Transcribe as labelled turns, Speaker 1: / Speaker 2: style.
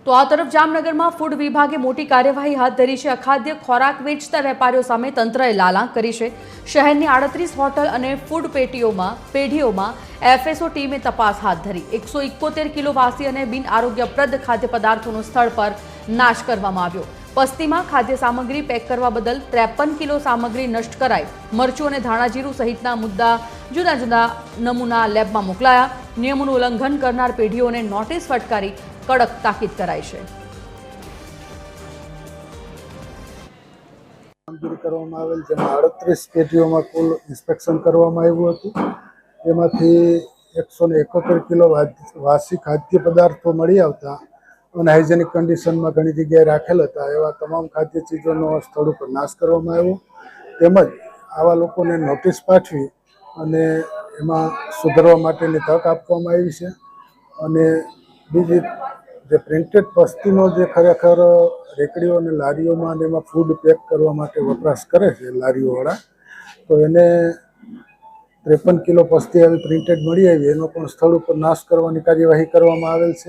Speaker 1: તો આ તરફ જામનગરમાં ફૂડ વિભાગે મોટી કાર્યવાહી હાથ ધરી છે। અખાદ્ય ખોરાક વેચતા વેપારીઓ સામે તંત્રએ લાલાંક કરી છે। શહેરની 38 હોટલ અને ફૂડ પેઢીઓમાં એફએસઓ ટીમે તપાસ હાથ ધરી। 171 કિલો વાસી અને બિન આરોગ્યપ્રદ ખાદ્ય પદાર્થોનો સ્થળ પર નાશ કરવામાં આવ્યો। પસ્તીમાં ખાદ્ય સામગ્રી પેક કરવા બદલ 53 કિલો સામગ્રી નષ્ટ કરાઈ। મરચું અને ધાણાજીરું સહિતના જુદા જુદા નમૂના લેબમાં મોકલાયા। નિયમોનું ઉલ્લંઘન કરનાર પેઢીઓને નોટિસ ફટકારી કડક તાકીદ કરાઈ છે।
Speaker 2: કામગીરી કરવામાં આવેલ જેમાં 38 પેઢીઓમાં કુલ ઇન્સ્પેક્શન કરવામાં આવ્યું હતું। તેમાંથી 171 કિલો વાસી ખાદ્ય પદાર્થો મળી આવતા અનહાઇજેનિક કન્ડિશનમાં ઘણી જગ્યાએ રાખેલ હતા એવા તમામ ખાદ્ય ચીજોનો સ્થળ ઉપર નાશ કરવામાં આવ્યો। તેમજ આવા લોકોને નોટિસ પાઠવી અને એમાં સુધારવા માટેની તક આપવામાં આવી છે। અને બીજી જે પ્રિન્ટેડ પસ્તીનો જે ખરેખર રેકડીઓ અને લારીઓમાં અને એમાં ફૂડ પેક કરવા માટે વપરાશ કરે છે લારીઓવાળા, તો એને 53 કિલો પસ્તી આવી પ્રિન્ટેડ મળી આવી, એનો પણ સ્થળ ઉપર નાશ કરવાની કાર્યવાહી કરવામાં આવેલ છે।